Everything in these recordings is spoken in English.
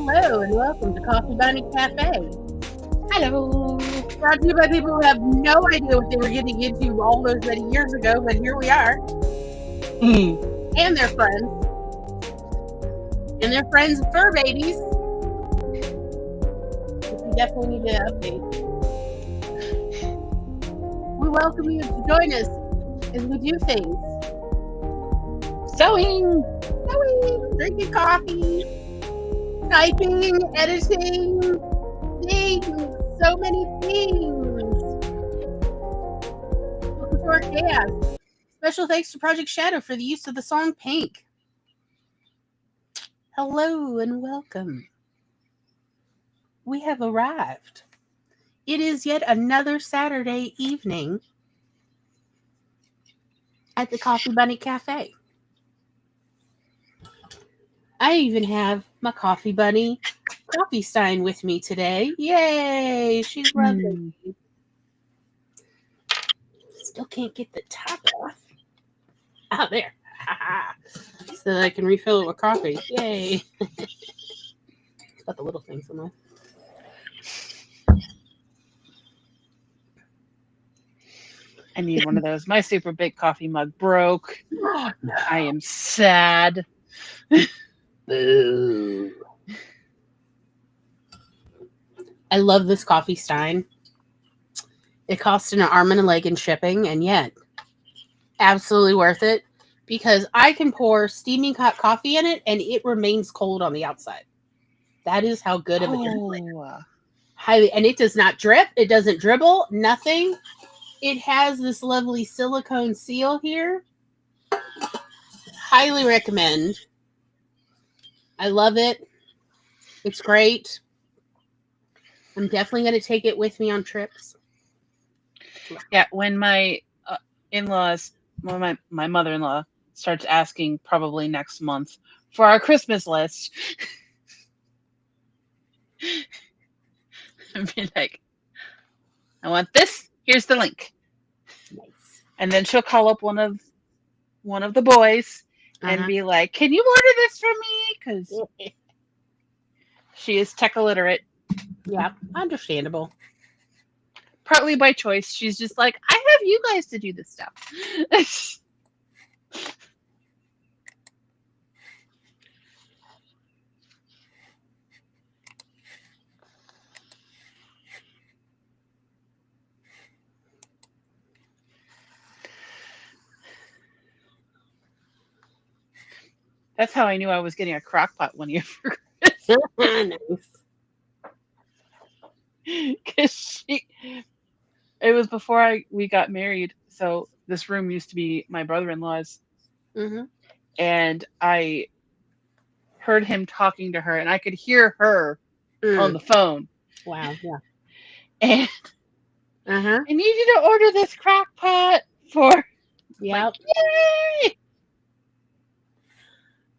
Hello and welcome to Coffee Bunny Cafe. Hello. Brought to you by people who have no idea what they were getting into all those many years ago, but here we are. And their friends. And their friends' fur babies. Which we definitely need to update. We welcome you to join us as we do things. Sewing. Drinking coffee. Typing, editing, things, so many things. Welcome to our chaos. Special thanks to Project Shadow for the use of the song Pink. Hello and welcome. We have arrived. It is yet another Saturday evening at the Coffee Bunny Cafe. I even have my Coffee Bunny Coffee Stein with me today. Yay! She's lovely. Still can't get the top off. Oh, there. So that I can refill it with coffee. Yay! Got the little things on there. I need one of those. My super big coffee mug broke. Oh, no. I am sad. Boo. I love this coffee stein. It cost an arm and a leg in shipping, and yet absolutely worth it because I can pour steaming hot coffee in it and it remains cold on the outside. That is how good of a drip. Highly, and it does not drip. It doesn't dribble. Nothing. It has this lovely silicone seal here. Highly recommend. I love it. It's great. I'm definitely going to take it with me on trips. Yeah, when my in-laws, when my mother-in-law starts asking probably next month for our Christmas list, I'd be like, I want this. Here's the link. Nice. And then she'll call up one of the boys and be like, "Can you order this for me?" Because she is tech illiterate. Yeah, understandable. Partly by choice. She's just like, I have you guys to do this stuff. That's how I knew I was getting a crock pot one year for Christmas. Nice. Because it was before we got married, so this room used to be my brother-in-law's, and I heard him talking to her, and I could hear her on the phone. Wow, yeah. And I need you to order this crock pot for. Yep. Like, yay!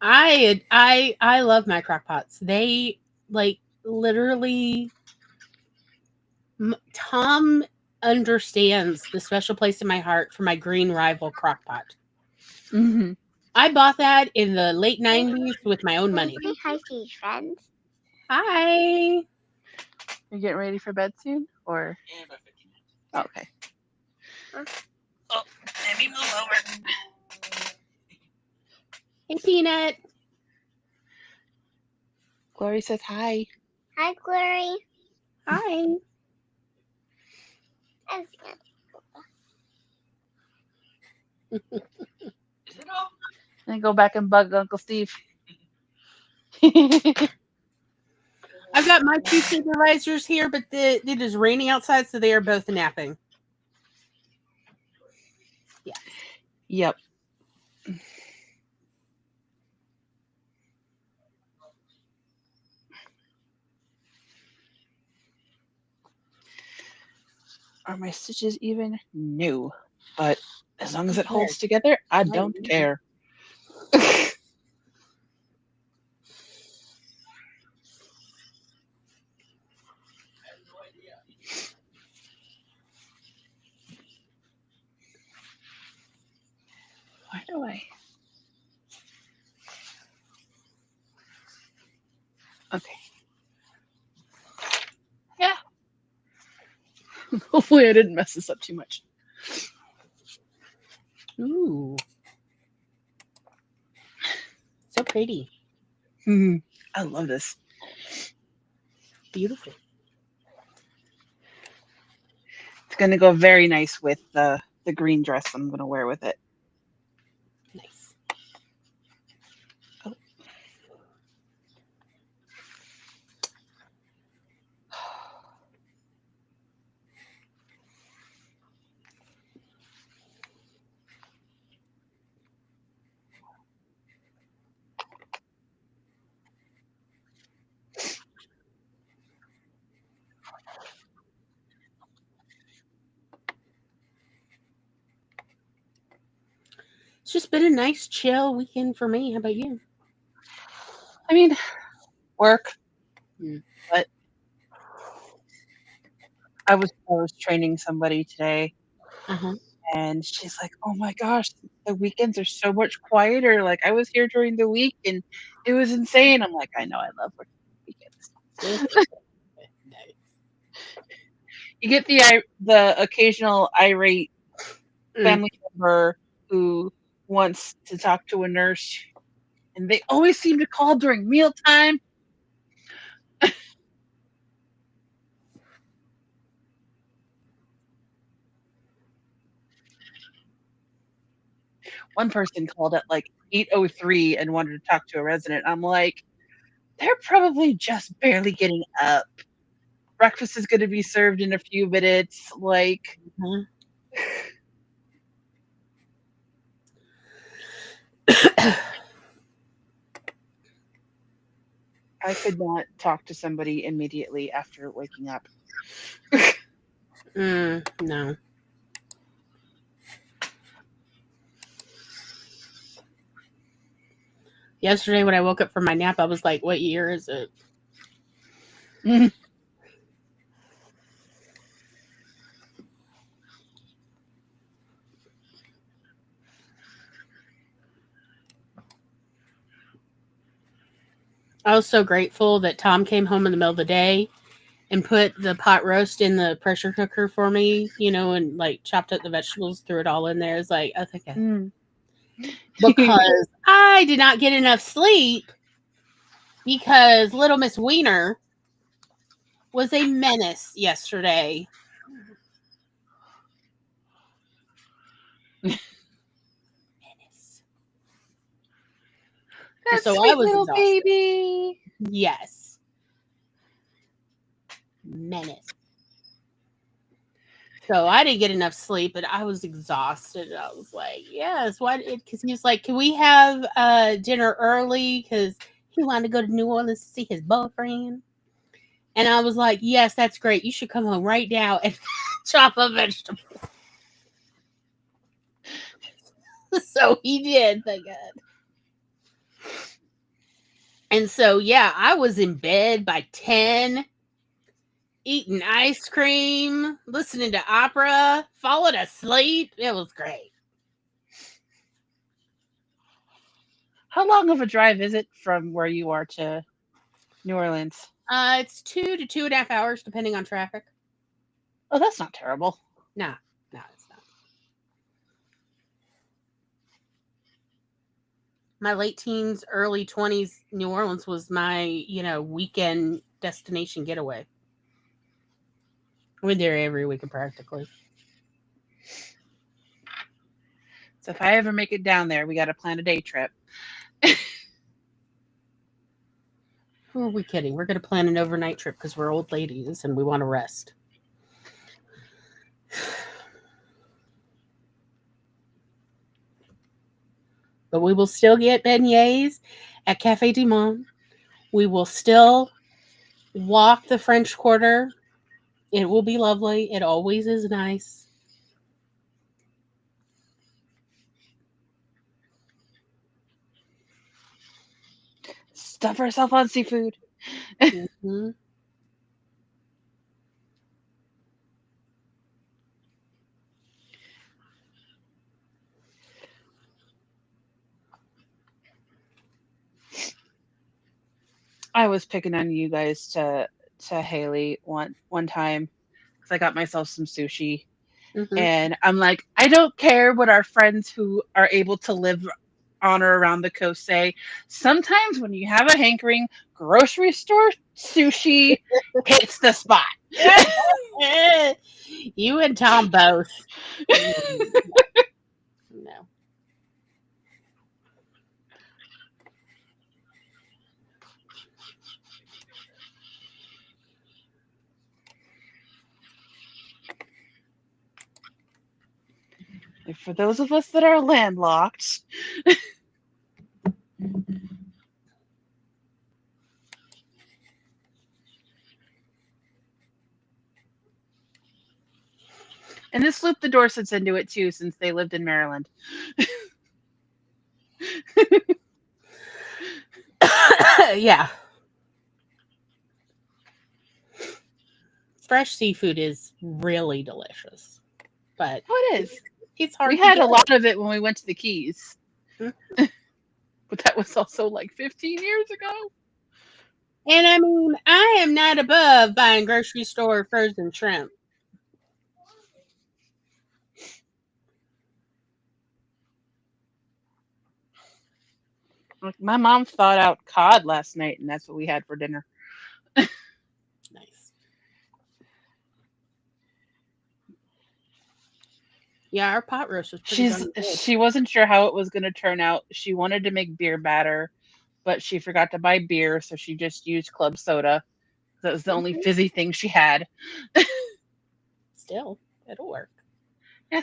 I love my crock pots. They literally. Tom understands the special place in my heart for my green rival crock pot. Mm-hmm. I bought that in the late 90s with my own money. Say hi to your friends. Hi. You getting ready for bed soon? Or? Yeah, about 15 minutes. Oh, okay. Oh, let me move over. Hey, Peanut. Glory says hi. Hi, Glory. Hi. Is it all? Then go back and bug Uncle Steve. I've got my two supervisors here, but it is raining outside, so they are both napping. Yeah. Yep. Are my stitches even? No. But as long as Who it holds cares? together, I Right. don't care. Why do I? Okay. Yeah. Hopefully I didn't mess this up too much. Ooh. So pretty. I love this. Beautiful. It's going to go very nice with the green dress I'm going to wear with it. Nice. Oh. It's just been a nice, chill weekend for me. How about you? I mean, work, Mm. but I was training somebody today, Uh-huh. and she's like, "Oh my gosh, the weekends are so much quieter. Like I was here during the week, and it was insane." I'm like, "I know, I love working weekends." Nice. You get the occasional irate family member who wants to talk to a nurse, and they always seem to call during mealtime. One person called at like 8:03 and wanted to talk to a resident. I'm like, they're probably just barely getting up. Breakfast is going to be served in a few minutes. Like, I could not talk to somebody immediately after waking up. No. Yesterday when I woke up from my nap, I was like, what year is it? I was so grateful that Tom came home in the middle of the day and put the pot roast in the pressure cooker for me, and like chopped up the vegetables, threw it all in there. It's like, oh, thank God. Because I did not get enough sleep because little Miss Wiener was a menace yesterday. Menace. That So I sweet was little exhausted. baby. Yes. Menace. So I didn't get enough sleep, and I was exhausted. I was like, yes, why? Because he was like, can we have dinner early? Because he wanted to go to New Orleans to see his boyfriend. And I was like, yes, that's great. You should come home right now and chop a vegetable. So he did, thank God. And so, yeah, I was in bed by 10, eating ice cream, listening to opera, falling asleep. It was great. How long of a drive is it from where you are to New Orleans? It's 2 to 2.5 hours, depending on traffic. Oh, that's not terrible. No, it's not. My late teens, early 20s, New Orleans was my, weekend destination getaway. We're there every weekend practically. So if I ever make it down there, we got to plan a day trip. Who are we kidding? We're going to plan an overnight trip because we're old ladies and we want to rest. But we will still get beignets at Cafe du Monde. We will still walk the French Quarter It will be lovely. It always is nice. Stuff herself on seafood. Mhm. I was picking on you guys to Haley one time because I got myself some sushi, Mhm. and I'm like, I don't care what our friends who are able to live on or around the coast say. Sometimes when you have a hankering, grocery store sushi hits the spot. You and Tom both. Mm, no. And for those of us that are landlocked, and this looped the Dorsets into it too, since they lived in Maryland. Yeah. Fresh seafood is really delicious, but Oh, it is. it's We hard to had get. a lot of it when we went to the Keys, Mm. but that was also like 15 years ago. And I mean, I am not above buying grocery store frozen shrimp. Like, my mom thawed out cod last night, and that's what we had for dinner. Nice. Yeah, our pot roast was pretty darn good. She wasn't sure how it was going to turn out. She wanted to make beer batter, but she forgot to buy beer, so she just used club soda. That was the only Mhm. fizzy thing she had. Still, it'll work. Yeah,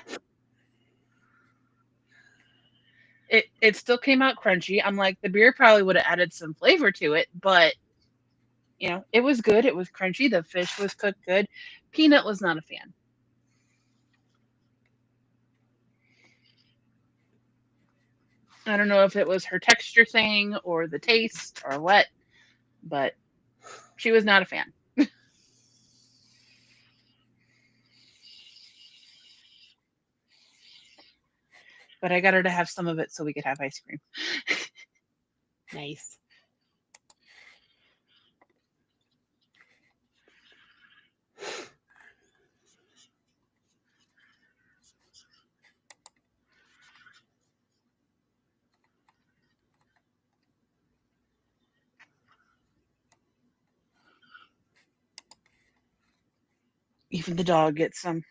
it still came out crunchy. I'm like, the beer probably would have added some flavor to it, but it was good. It was crunchy. The fish was cooked good. Peanut was not a fan. I don't know if it was her texture thing or the taste or what, but she was not a fan. But I got her to have some of it so we could have ice cream. Nice. Even the dog gets some.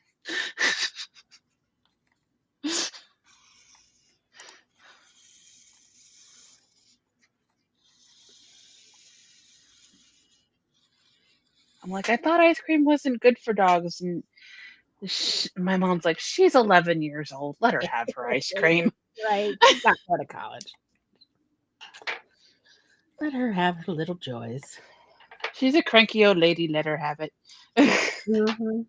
I'm like, I thought ice cream wasn't good for dogs. And my mom's like, she's 11 years old. Let her have her ice cream. Right. She's not going to college. Let her have her little joys. She's a cranky old lady. Let her have it. Mm-hmm.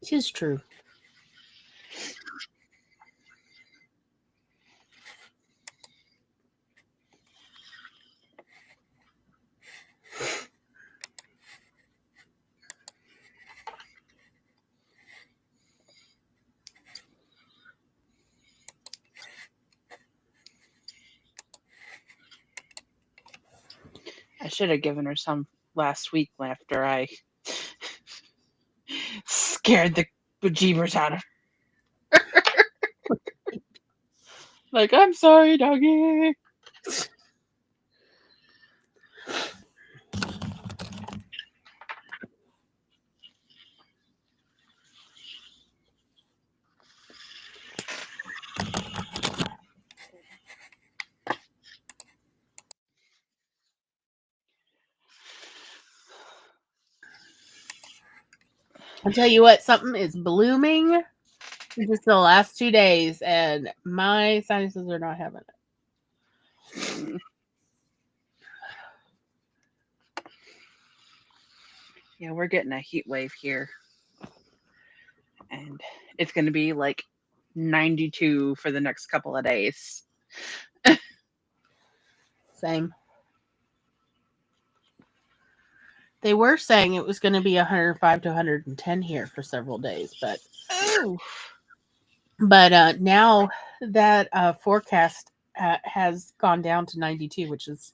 Tis true. I should have given her some last week after I scared the bejeebers out of her. Like, I'm sorry, doggy. I'll tell you what, something is blooming Just the last 2 days, and my sinuses are not having it. Mm. Yeah, we're getting a heat wave here. And it's going to be like 92 for the next couple of days. Same. They were saying it was going to be 105 to 110 here for several days, Oh, but now that forecast has gone down to 92, which is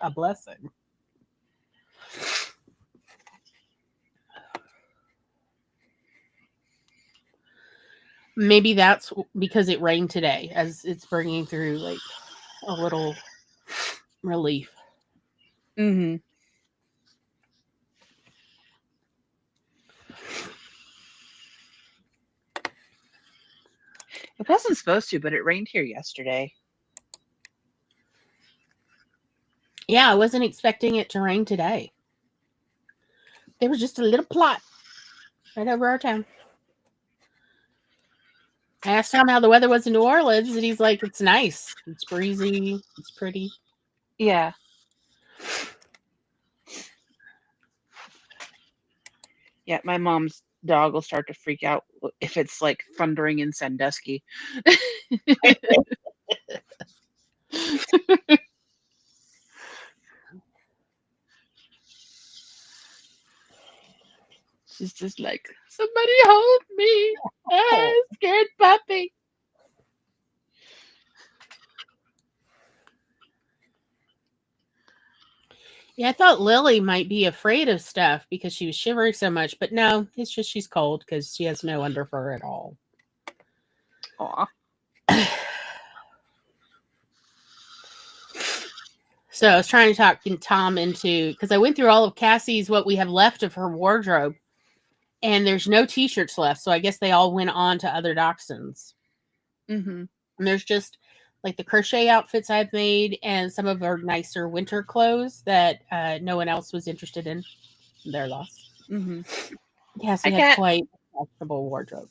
a blessing. Maybe that's because it rained today, as it's bringing through like a little relief. mm-hmm. It wasn't supposed to, but it rained here yesterday. Yeah, I wasn't expecting it to rain today. There was just a little plot right over our town. I asked Tom how the weather was in New Orleans, and he's like, "It's nice. It's breezy. It's pretty." Yeah. Yeah, my mom's dog will start to freak out if it's like thundering in Sandusky. She's just like, somebody hold me. Oh. Scared puppy. Yeah, I thought Lily might be afraid of stuff because she was shivering so much, but no, it's just she's cold because she has no under fur at all. Aw. So I was trying to talk Tom into, because I went through all of Cassie's what we have left of her wardrobe, and there's no t-shirts left. So I guess they all went on to other dachshunds. Mm-hmm. And there's just like the crochet outfits I've made and some of her nicer winter clothes that no one else was interested in. Their loss. Mm-hmm. Cassie Hi, had Cat. quite a comfortable wardrobe.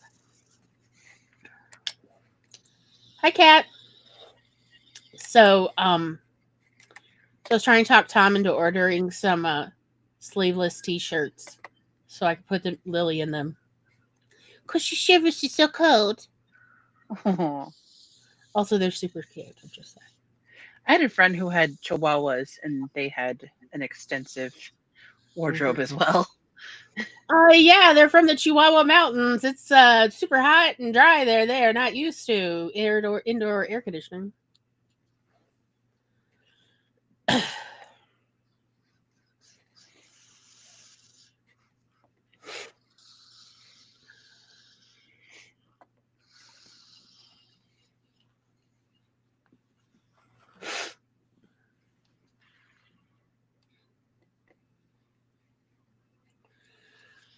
Hi, Cat. So, I was trying to talk Tom into ordering some sleeveless t-shirts so I could put Lily in them. Because she shivers, she's so cold. Aw. Also, they're super cute, I'm just saying. I had a friend who had chihuahuas, and they had an extensive wardrobe as well. Yeah, they're from the Chihuahua Mountains. It's super hot and dry there. They are not used to indoor air conditioning.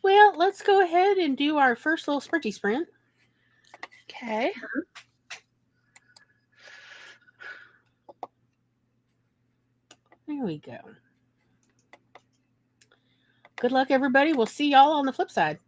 Well, let's go ahead and do our first little sprinty sprint. Okay. There we go. Good luck, everybody. We'll see y'all on the flip side.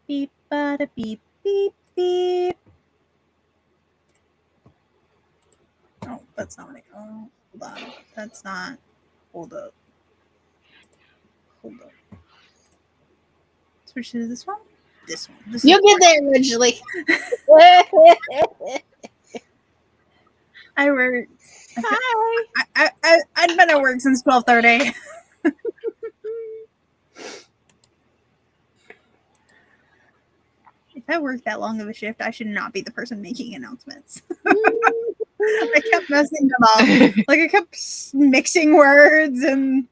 Beep, bada, beep, beep, beep. Oh, that's not what hold on. That's not. Hold up. Switch to this one? This one. You'll get there eventually. I work. Hi. I'd been at work since 12:30. If I work that long of a shift, I should not be the person making announcements. I kept messing them up. Like, I kept mixing words and...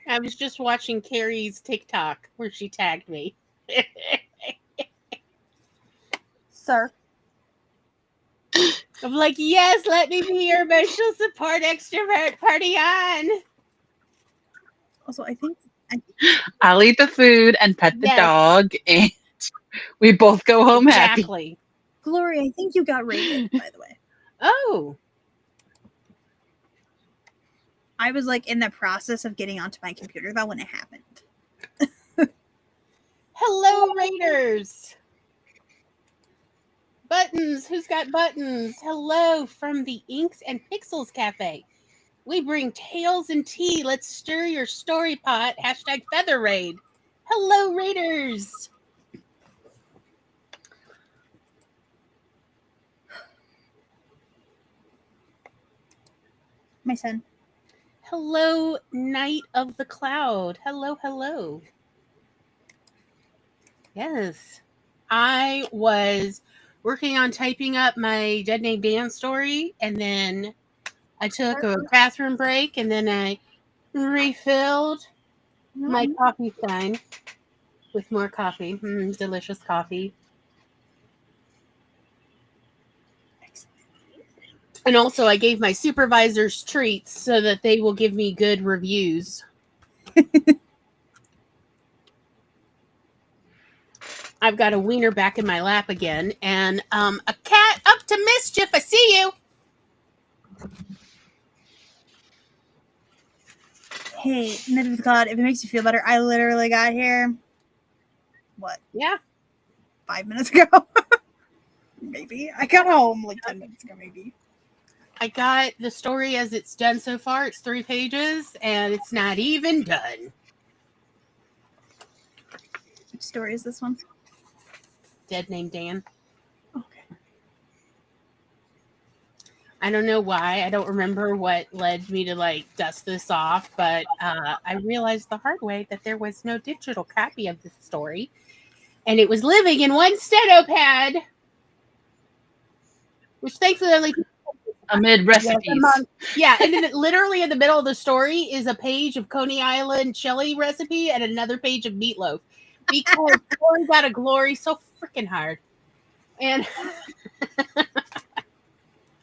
I was just watching Carrie's TikTok where she tagged me. Sir. I'm like, yes, let me be your emotional support extrovert. Party on. Also, I think... I'll eat the food and pet the Yes. dog, and we both go home happy. Exactly. Glory, I think you got rated, by the way. Oh. I was, like, in the process of getting onto my computer, though, when it happened. Hello, Raiders. Buttons. Who's got buttons? Hello from the Inks and Pixels Cafe. We bring tales and tea. Let's stir your story pot. Hashtag Feather Raid. Hello, Raiders. My son. Hello, Knight of the Cloud. Hello, hello. Yes. I was working on typing up my Dead Name Dan story, and then I took a bathroom break, and then I refilled my coffee stein with more coffee. Delicious coffee. And also, I gave my supervisors treats so that they will give me good reviews. I've got a wiener back in my lap again, and a cat up to mischief. I see you. Hey, Knight of the Cloud, if it makes you feel better, I literally got here. What? Yeah. 5 minutes ago? Maybe. I got home like 10 minutes ago, maybe. I got the story as it's done so far. It's 3 pages, and it's not even done. Which story is this one? Dead Name Dan. Okay. I don't know why. I don't remember what led me to like dust this off, but I realized the hard way that there was no digital copy of this story, and it was living in one steno-pad, which thankfully Amid recipes. Yeah, and then literally in the middle of the story is a page of Coney Island chili recipe and another page of meatloaf, because Glory got a glory so freaking hard. And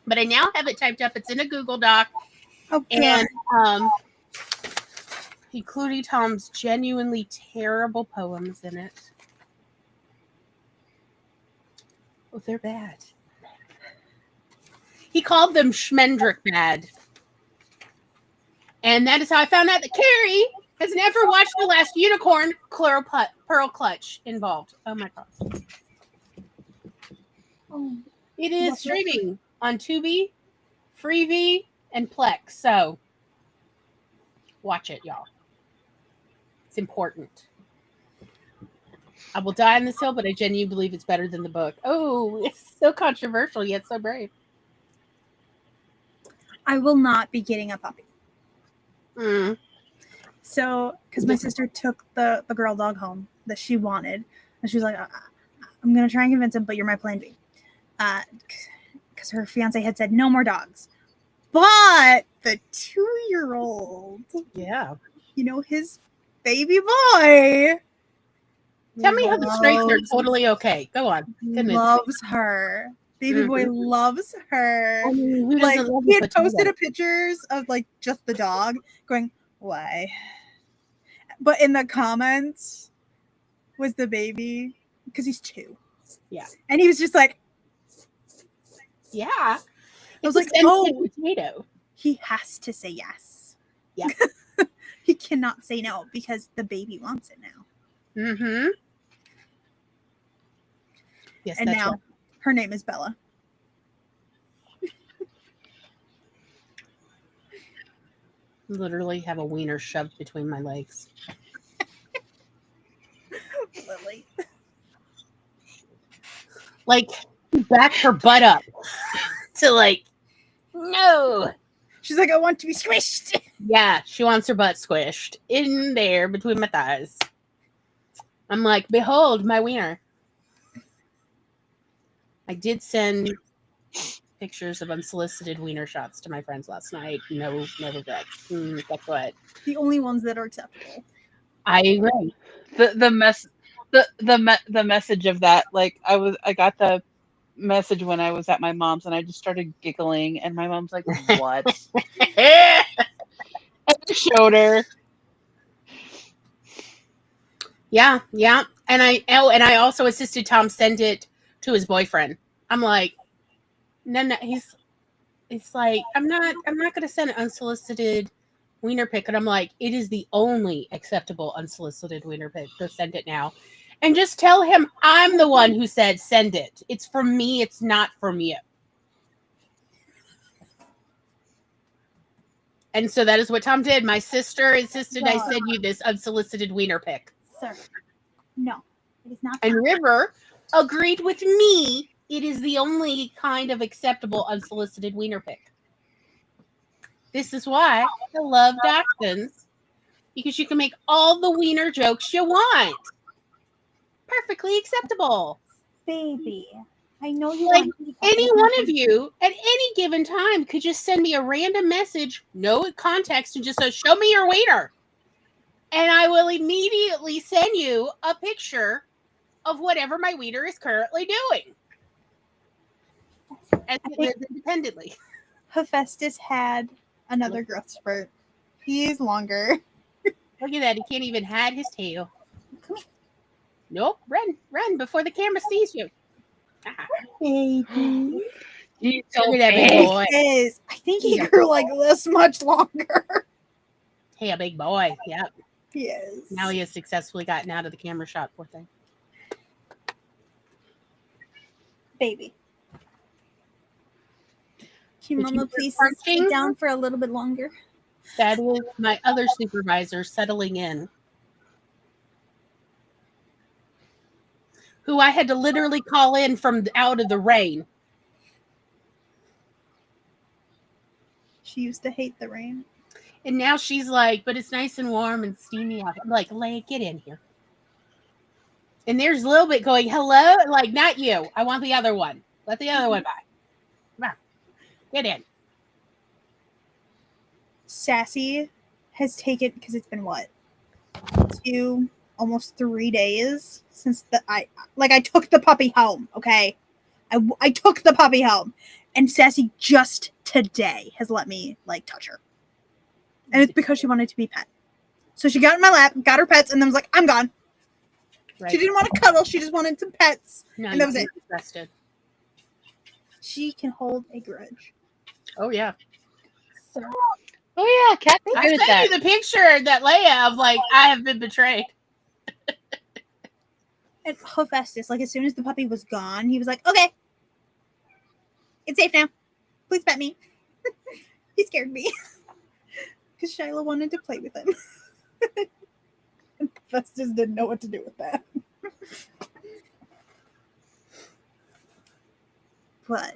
but I now have it typed up. It's in a Google Doc. Okay. And including Tom's genuinely terrible poems in it. Oh, they're bad. He called them Schmendrick bad. And that is how I found out that Carrie has never watched The Last Unicorn, Pearl Clutch involved. Oh my God. Oh. It is streaming on Tubi, Freevee, and Plex. So watch it, y'all. It's important. I will die on this hill, but I genuinely believe it's better than the book. Oh, it's so controversial, yet so brave. I will not be getting a puppy. Mm. So, because my sister took the girl dog home that she wanted, and she was like, I'm going to try and convince him, but you're my plan B. Because her fiance had said no more dogs. But the 2-year-old, Yeah. you know, his baby boy. Tell me how the straights are totally okay. Go on. Loves her. Baby boy loves her. I mean, who Like, doesn't love he a had posted potato? a pictures of like just the dog going, why? But in the comments was the baby, because he's 2. Yeah. And he was just like, yeah. I was It's like, oh, potato. he has to say yes. Yeah. he cannot say no because the baby wants it now. Mm-hmm. Yes, And that's now right. her name is Bella. Literally have a wiener shoved between my legs. Lily. Like, backed her butt up to like, no. She's like, I want to be squished. Yeah, she wants her butt squished in there between my thighs. I'm like, behold my wiener. I did send pictures of unsolicited wiener shots to my friends last night. No regrets. Guess what? The only ones that are acceptable. I agree. The message of that, like I got the message when I was at my mom's and I just started giggling and my mom's like, what? And I showed her. Yeah. And I also assisted Tom send it to his boyfriend. I'm like, no, he's like, I'm not gonna send an unsolicited wiener pic. And I'm like, it is the only acceptable unsolicited wiener pic. So send it now. And just tell him I'm the one who said send it. It's from me, it's not from you. And so that is what Tom did. My sister insisted I send you this unsolicited wiener pic. Sir. No. It is not. And River agreed with me. It is the only kind of acceptable unsolicited wiener pic. This is why I love dachshunds. Because you can make all the wiener jokes you want. Perfectly acceptable. Baby. I know you Like, want to be any one of you at any given time could just send me a random message, no context, and just say, show me your wiener. And I will immediately send you a picture of whatever my wiener is currently doing. And independently. Hephaestus had another growth spurt. He is longer. Look at that. He can't even hide his tail. Come here. Nope. Run before the camera sees you. Baby. He's so Look at that big big. boy. Is. I think he grew like this much longer. Hey, a big boy. Yep. He is. Now he has successfully gotten out of the camera shot, poor thing. Baby. Can Did Mama you please crunching? sit down for a little bit longer? That is my other supervisor settling in. Who I had to literally call in from out of the rain. She used to hate the rain. And now she's like, but it's nice and warm and steamy out. I'm like, Leia, get in here. And there's a little bit going, hello? Like, not you. I want the other one. Let the other one by. Come on. Get in. Sassy has taken, because it's been what? Almost 3 days since I took the puppy home, okay? I took the puppy home. And Sassy just today has let me, like, touch her. And it's because she wanted to be pet. So she got in my lap, got her pets, and then was like, I'm gone. Right. She didn't want to cuddle. She just wanted some pets. No, and that was it. Disgusted. She can hold a grudge. Oh, yeah. So, Oh yeah, Cat. I sent you the picture that Leia of, like, I have been betrayed. and Hephaestus, like, as soon as the puppy was gone, he was like, okay. It's safe now. Please pet me. He scared me. Because Shiloh wanted to play with him. And Hephaestus didn't know what to do with that. But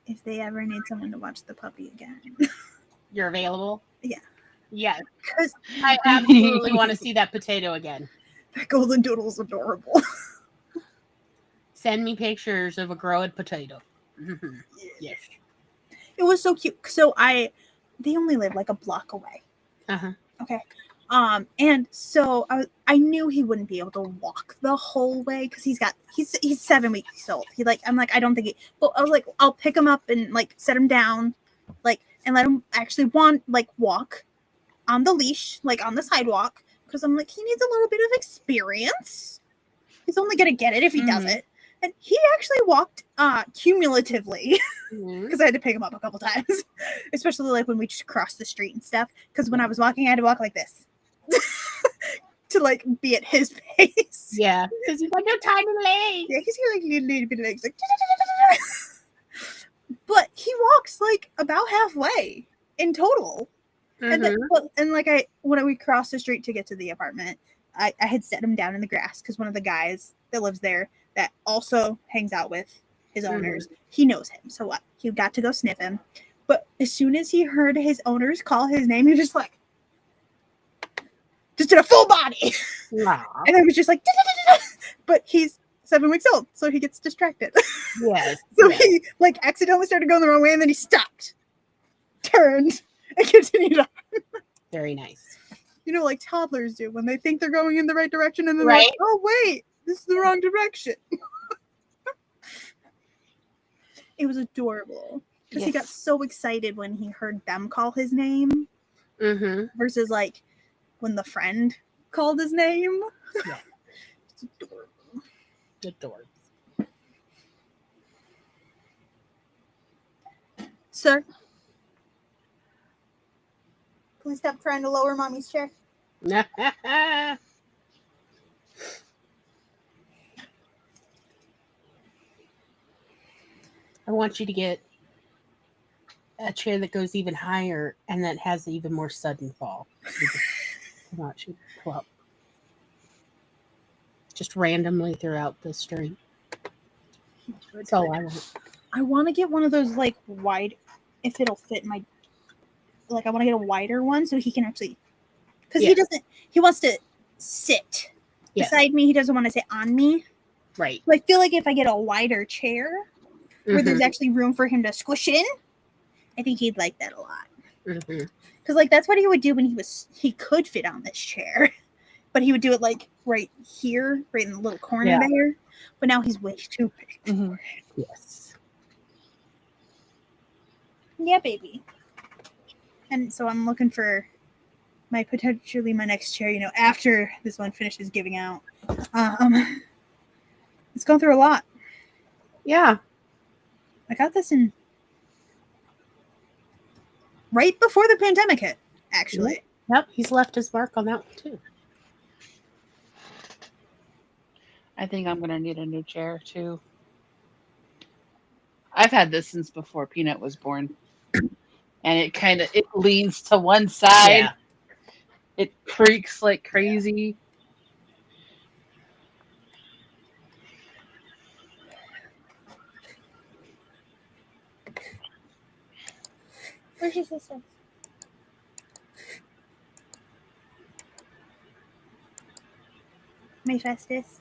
if they ever need someone to watch the puppy again. You're available? Yeah. Yes. Because I absolutely want to see that potato again. that golden doodle's adorable. Send me pictures of a growing potato. Mm-hmm. Yes. It was so cute. So they only live like a block away. Uh-huh. Okay. And so I knew he wouldn't be able to walk the whole way because he's 7 weeks old. I'm like, I don't think but I was like, I'll pick him up and like set him down, like, and let him actually walk on the leash, like on the sidewalk. Because I'm like, he needs a little bit of experience. He's only gonna get it if he does it. And he actually walked cumulatively because I had to pick him up a couple times, especially like when we just crossed the street and stuff. Because when I was walking, I had to walk like this. to like be at his pace. Yeah, because you got your tiny legs. Yeah, he's got like little bit of legs, like. But he walks like about halfway in total. And then, when we crossed the street to get to the apartment, I had set him down in the grass because one of the guys that lives there that also hangs out with his owners, he knows him. So what? He got to go sniff him. But as soon as he heard his owners call his name, he was just like, just did a full body. Wow. And I was just like, but he's 7 weeks old, so he gets distracted. Yes. So he like accidentally started going the wrong way, and then he stopped, turned, and continued on. Very nice. You know, like toddlers do when they think they're going in the right direction, and then Right. like, oh wait, this is the wrong direction. It was adorable because he got so excited when he heard them call his name, versus like when the friend called his name. Yeah. It's adorable. Adorable. Sir, please stop trying to lower mommy's chair. I want you to get a chair that goes even higher and that has even more sudden fall. I want you to pull up just randomly throughout the street. That's all I want. I want to get one of those like wide, if it'll fit my. Like I want to get a wider one so he can actually, because he doesn't. He wants to sit beside me. He doesn't want to sit on me. Right. So I feel like if I get a wider chair where there's actually room for him to squish in, I think he'd like that a lot. Because like that's what he would do when he could fit on this chair, but he would do it like right here, right in the little corner there. But now he's way too big for it. Yes. Yeah, baby. And so I'm looking for potentially my next chair, you know, after this one finishes giving out. It's going through a lot. Yeah. I got this in right before the pandemic hit, actually. Yep, he's left his mark on that one too. I think I'm going to need a new chair too. I've had this since before Peanut was born. And it leans to one side. Yeah. It creaks like crazy. Where's your sister? My Festus.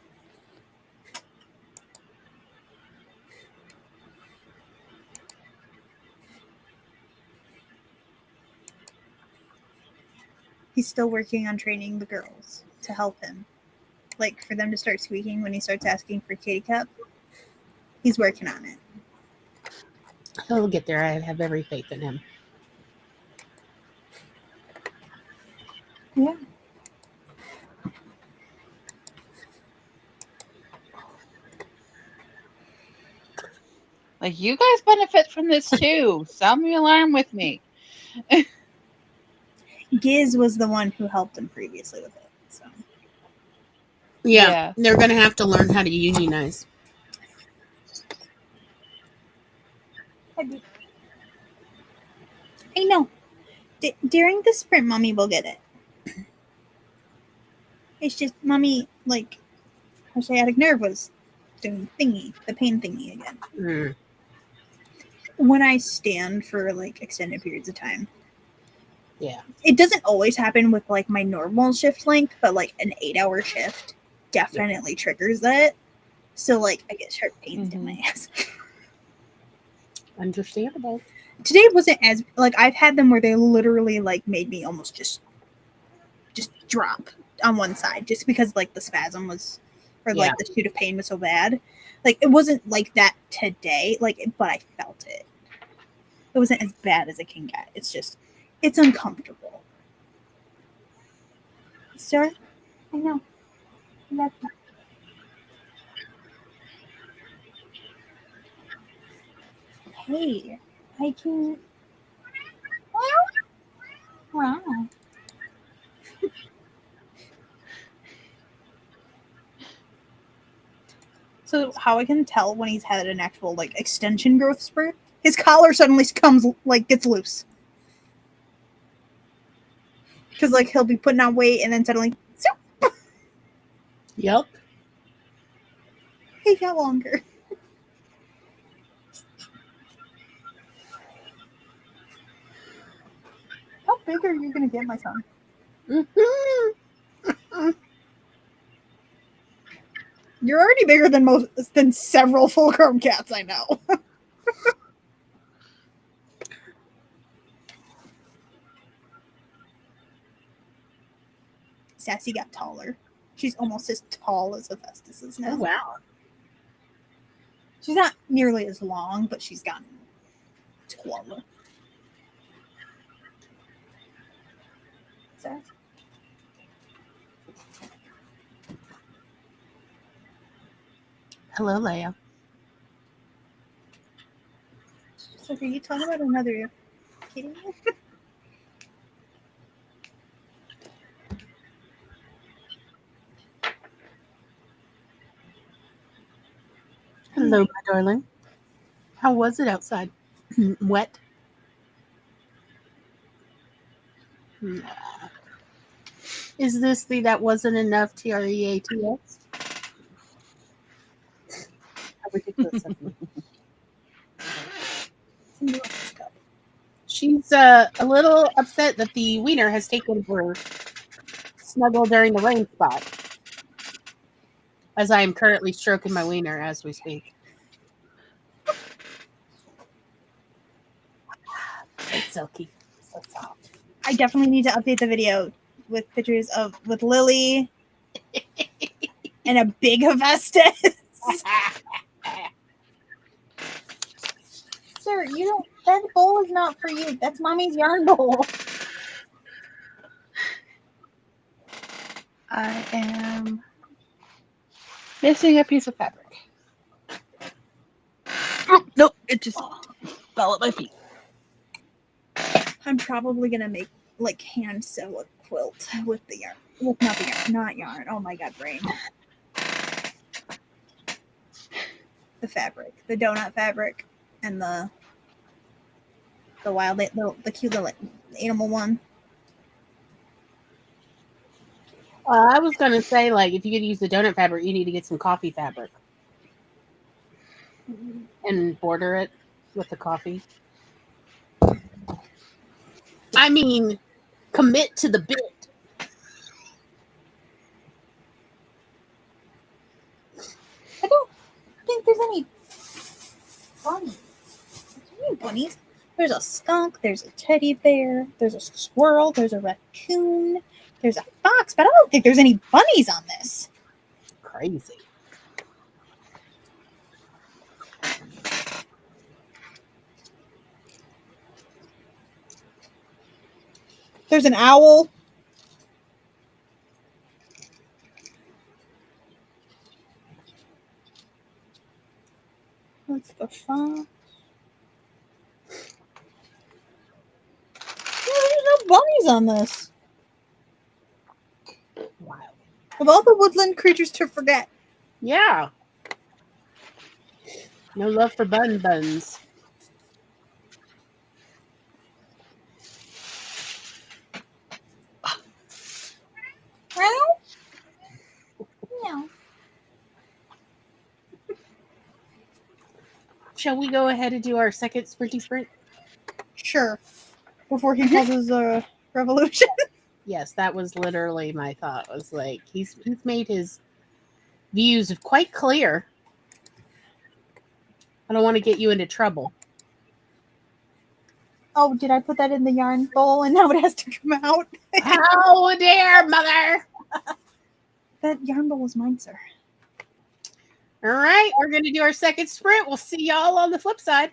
He's still working on training the girls to help him. Like, for them to start squeaking when he starts asking for kitty cup. He's working on it. He'll get there. I have every faith in him. Yeah. Like, you guys benefit from this too. Sound the alarm with me. Giz was the one who helped him previously with it. So. Yeah. They're going to have to learn how to unionize. I know. During the sprint, Mommy will get it. It's just Mommy, like, her sciatic nerve was doing the pain thingy again. When I stand for, like, extended periods of time. Yeah. It doesn't always happen with, like, my normal shift length, but, like, an 8-hour shift definitely triggers that. So, like, I get sharp pains in my ass. Understandable. Today wasn't as, like, I've had them where they literally, like, made me almost just drop on one side just because, like, the spasm was, or, like, the shoot of pain was so bad. Like, it wasn't like that today, like, but I felt it. It wasn't as bad as it can get. It's just, it's uncomfortable. Sir? I know. I love you. Hey, I can. Wow. So how I can tell when he's had an actual like extension growth spurt, his collar suddenly comes like gets loose. Because like he'll be putting on weight and then suddenly, zoop, Yep. he got longer. How big are you gonna get, my son? You're already bigger than several full-grown cats I know. Sassy got taller. She's almost as tall as Hephaestus is now. Oh, wow. She's not nearly as long, but she's gotten taller. Sass? Hello, Leia. So are you talking about another kitty? Hello, my darling. How was it outside? Wet? Is this the that wasn't enough TREATS? How ridiculous of me. Somebody wants this cup. She's a little upset that the wiener has taken her snuggle during the rain spot. As I am currently stroking my wiener as we speak. It's silky. So soft. I definitely need to update the video with pictures with Lily and a big Hephaestus. Sir, you don't. That bowl is not for you. That's mommy's yarn bowl. I am missing a piece of fabric. Oh, nope, it just fell at my feet. I'm probably gonna make like hand sew a quilt with the yarn. With not the yarn, not yarn. Oh my god, brain. The fabric, the donut fabric, and the wild, the cute little animal one. I was gonna say, like, if you could use the donut fabric, you need to get some coffee fabric and border it with the coffee. I mean, commit to the bit. I don't think there's any bunnies. There's any bunnies. There's a skunk. There's a teddy bear. There's a squirrel. There's a raccoon. There's a fox, but I don't think there's any bunnies on this. Crazy. There's an owl. That's the fox. There's no bunnies on this. Wow. Of all the woodland creatures to forget. Yeah. No love for buns. Yeah. Shall we go ahead and do our second sprinty sprint? Sure. Before he causes a revolution. Yes, that was literally my thought. Was like he's made his views quite clear. I don't want to get you into trouble. Oh, did I put that in the yarn bowl and now it has to come out? How dare, mother! That yarn bowl is mine, sir. All right, we're going to do our second sprint. We'll see y'all on the flip side.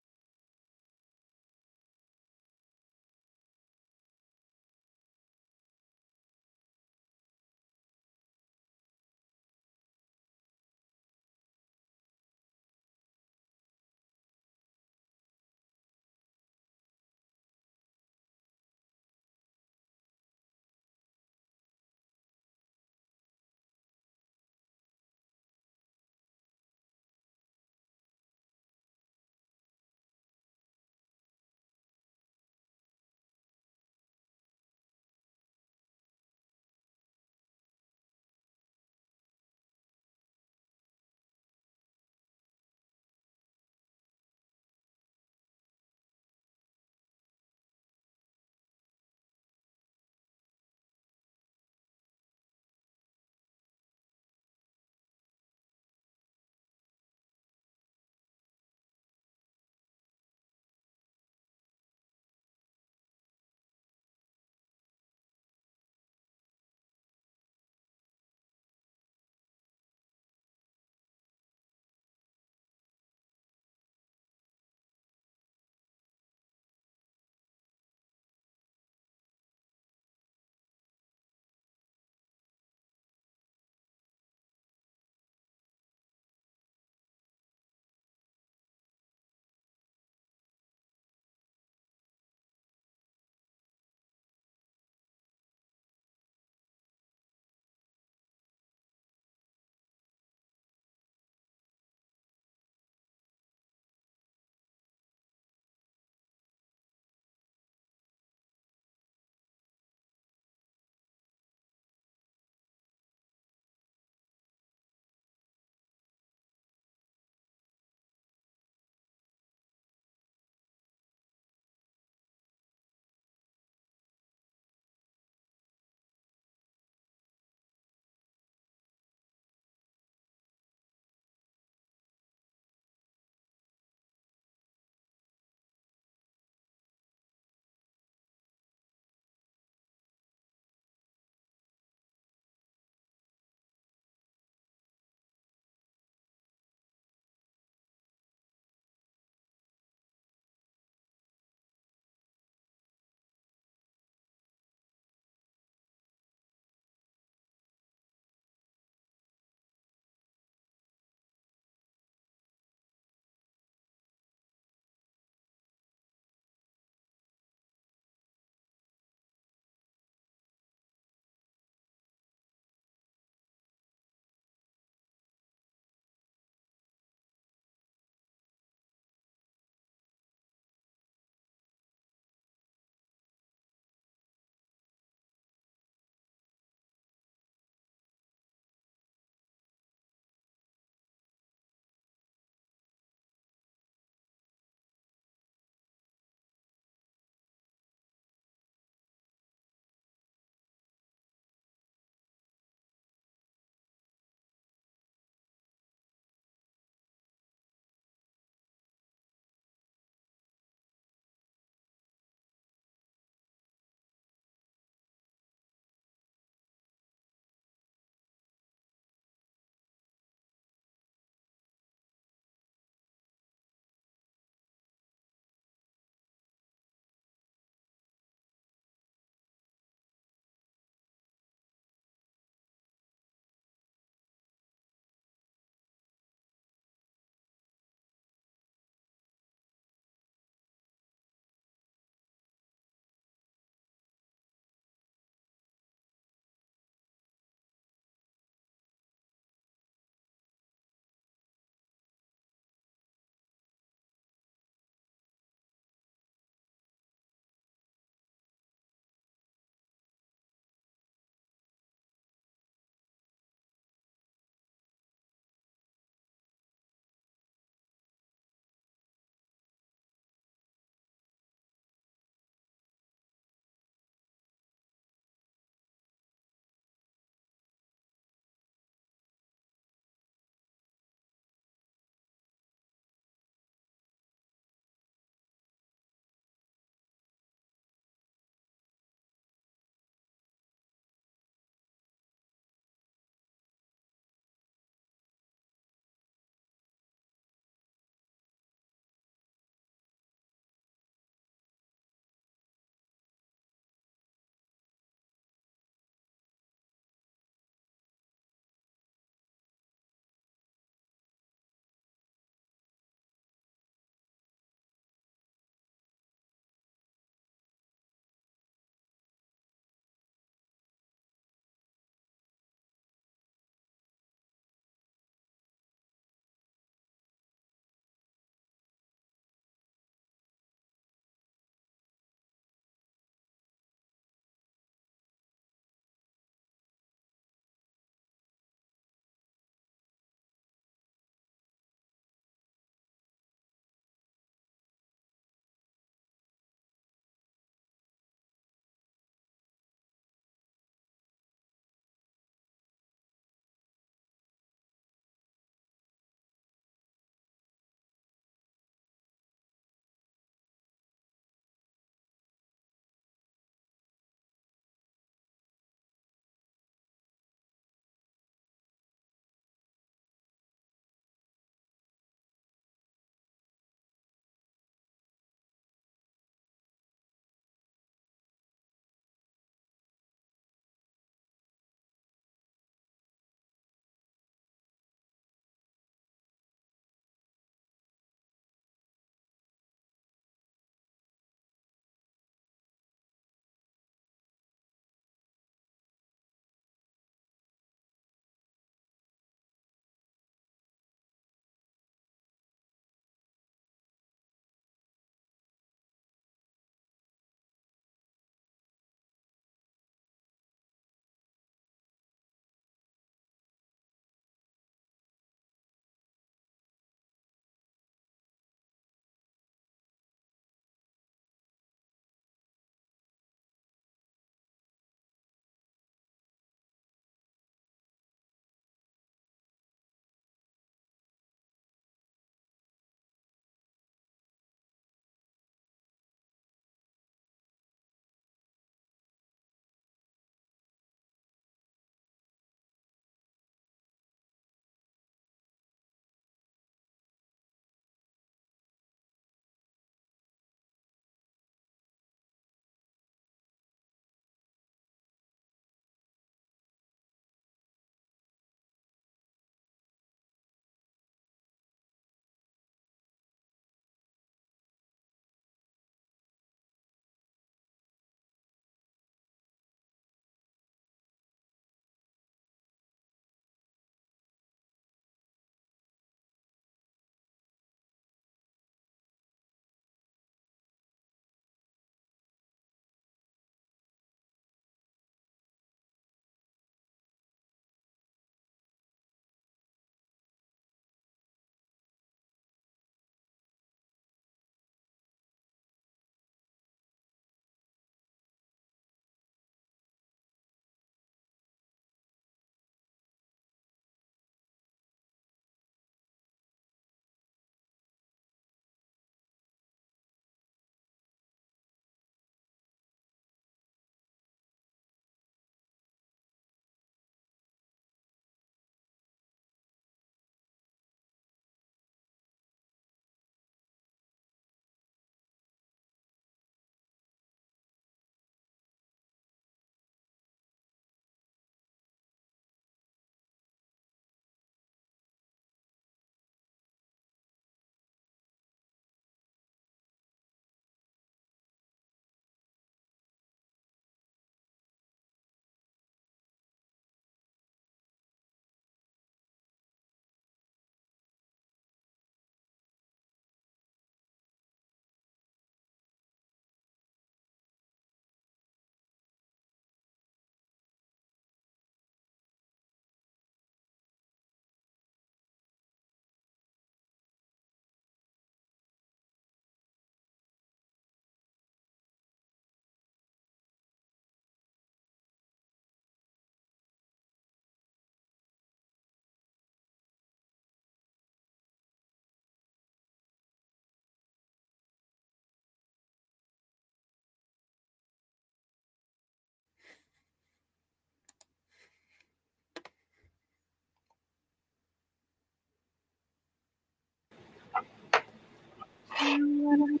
Welcome,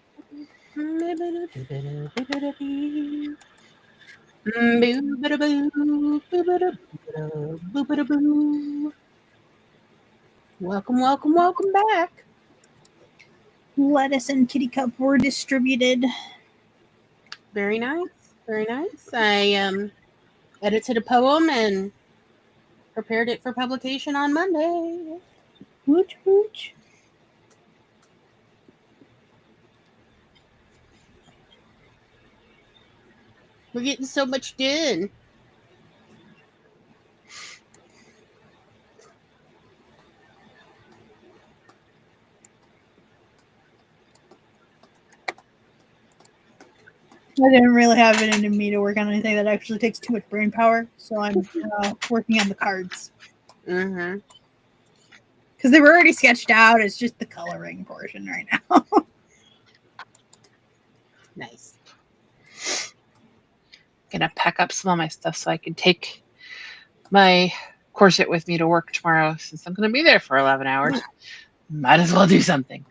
welcome, welcome back. Lettuce and kitty cup were distributed. Very nice, very nice. I edited a poem and prepared it for publication on Monday. Woot woot. We're getting so much done. I didn't really have it in me to work on anything that actually takes too much brain power, so I'm working on the cards. Mm-hmm. Because they were already sketched out. It's just the coloring portion right now. Nice. Gonna pack up some of my stuff so I can take my corset with me to work tomorrow since I'm gonna be there for 11 hours. Might as well do something.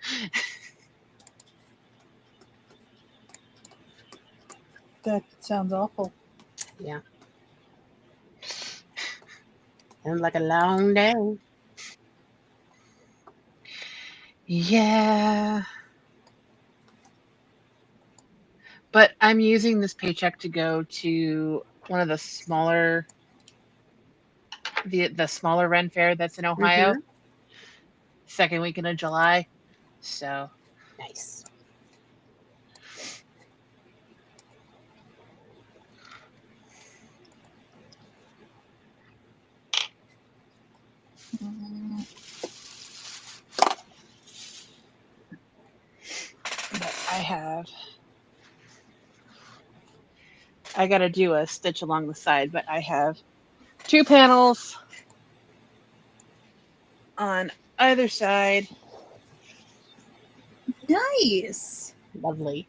That sounds awful. Yeah. Sounds like a long day. Yeah. But I'm using this paycheck to go to one of the smaller the smaller Ren Fair that's in Ohio. Mhm. Second weekend of July. So Nice. but I gotta do a stitch along the side, but I have 2 panels on either side. Nice. Lovely.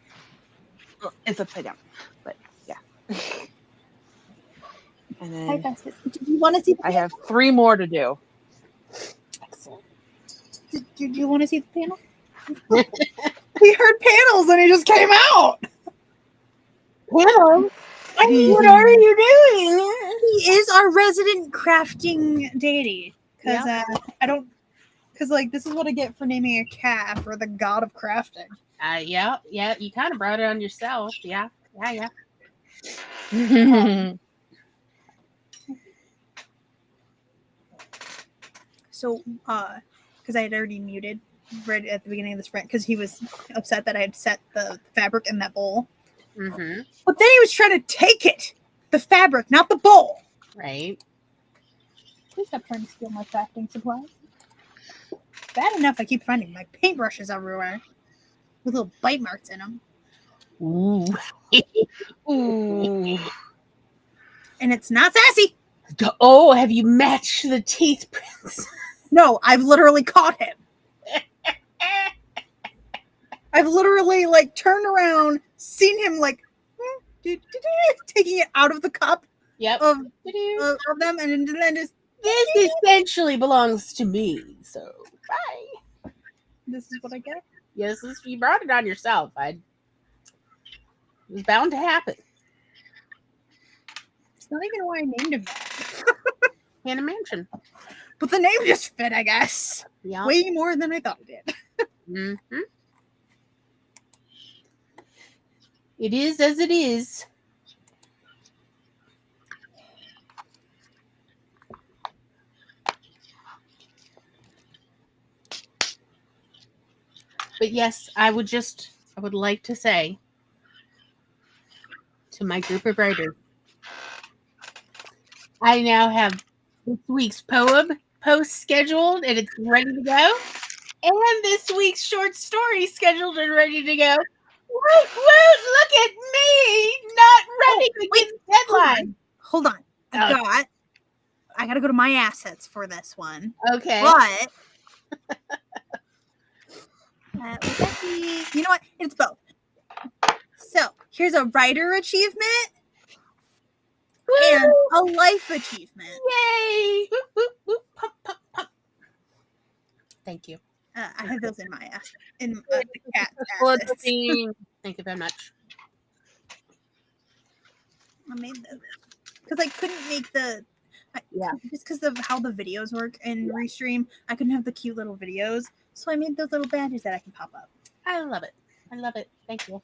Well, it's upside down, but yeah. And Hi, then Festus. Did you want to see? I have 3 more to do. Excellent. Did you want to see the panel? We heard panels and it just came out. Hello. What are you doing? He is our resident crafting deity. Because I don't. Because like this is what I get for naming a cat after the god of crafting. Yeah. You kind of brought it on yourself. Yeah. So, because I had already muted right at the beginning of the sprint because he was upset that I had set the fabric in that bowl. Mm-hmm. But then he was trying to take it, the fabric, not the bowl. Right. Please stop trying to steal my crafting supplies. Bad enough I keep finding my paintbrushes everywhere with little bite marks in them. Ooh. Ooh. And it's not sassy. Oh, have you matched the teeth prints? No, I've literally caught him. I've literally like turned around, seen him like taking it out of the cup Yep. of them, and then just This essentially belongs to me. So bye. this is what I get. Yes, you brought it on yourself. It was bound to happen. It's not even why I named him that. Hannah Mansion. But the name just fit, I guess. Yeah. Way more than I thought it did. Mm-hmm. It is as it is. But yes, I would like to say to my group of writers, I now have this week's poem post scheduled and it's ready to go. And this week's short story scheduled and ready to go. Woot, woot, look at me, not running against deadline. Hold on. I gotta go to my assets for this one. Okay. But would that be, you know what? It's both. So here's a writer achievement Woo! and a life achievement. Yay! Whoop, whoop, whoop, pump, pump, pump. Thank you. I have those in my in It's the cat's full of assets. dopamine. Thank you very much. I made those because I couldn't make the. Yeah. Just because of how the videos work in Restream, I couldn't have the cute little videos, so I made those little badges that I can pop up. I love it. I love it. Thank you.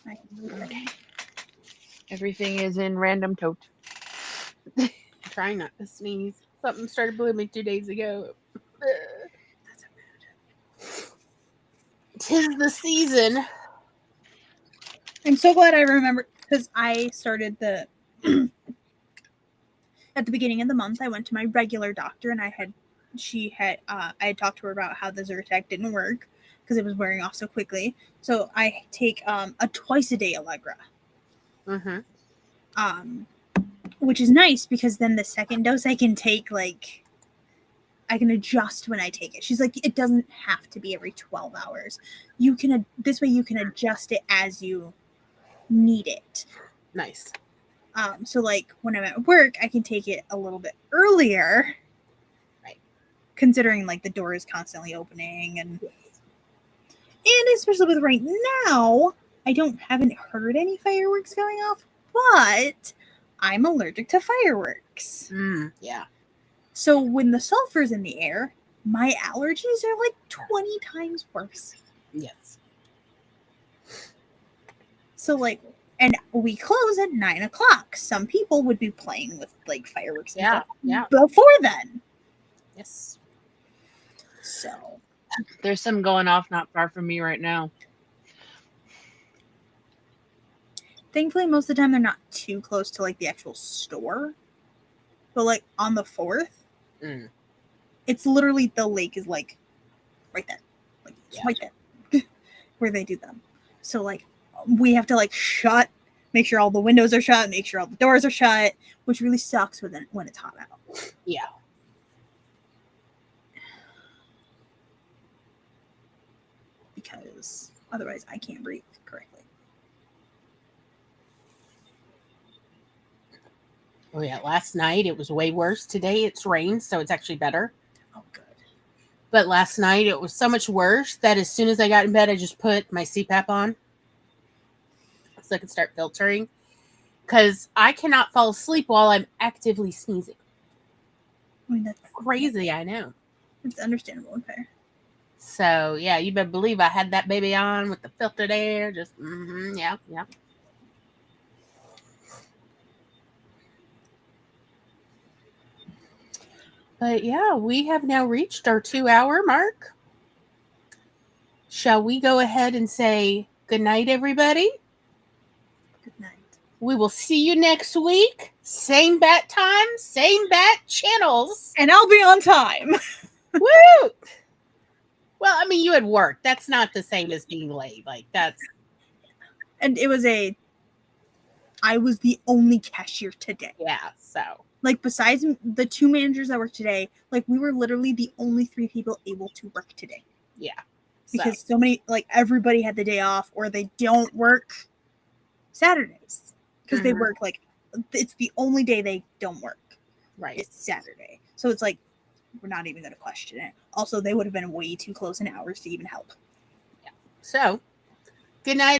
I can move it. Everything is in random tote. I'm trying not to sneeze. Something started blooming 2 days ago. That's a mood. 'Tis the season. I'm so glad I remembered because I started the at the beginning of the month. I went to my regular doctor and I had talked to her about how the Zyrtec didn't work because it was wearing off so quickly. So I take a twice a day Allegra. Which is nice because then the second dose I can take I can adjust when I take it. She's like, it doesn't have to be every 12 hours. You can this way you can adjust it as you need it. Nice. So like when I'm at work, I can take it a little bit earlier. Right. Considering like the door is constantly opening and especially with right now, I haven't heard any fireworks going off, but I'm allergic to fireworks. Yeah. So when the sulfur's in the air, my allergies are like 20 times worse. Yes. So like, and we close at 9 o'clock. Some people would be playing with like fireworks and stuff before then. Yes. So There's some going off not far from me right now. thankfully, most of the time they're not too close to like the actual store. But like on the 4th, it's literally the lake is like right there, like right there where they do them. So like we have to like make sure all the windows are shut, make sure all the doors are shut, which really sucks when it's hot out. Yeah. Because otherwise I can't breathe correctly. Oh yeah, last night it was way worse. Today it's rained, so it's actually better. Oh, good. But last night it was so much worse that as soon as I got in bed, I just put my CPAP on so I could start filtering. Because I cannot fall asleep while I'm actively sneezing. I mean, that's Crazy, I know. It's understandable and fair. So, yeah, you better believe I had that baby on with the filtered air. Just, yeah. But, yeah, we have now reached our 2-hour mark. Shall we go ahead and say good night, everybody? Good night. We will see you next week. Same bat time, same bat channels. And I'll be on time. Woo! Well, I mean, you had work. That's not the same as being late. Like, that's... And it was I was the only cashier today. Yeah, so... Like, besides the 2 managers that work today, like, we were literally the only 3 people able to work today. Yeah. Because so many, like, everybody had the day off, or they don't work Saturdays. Because they work, like, it's the only day they don't work. Right. It's Saturday. So it's like, we're not even going to question it. Also, they would have been way too close in hours to even help. Yeah. So, good night.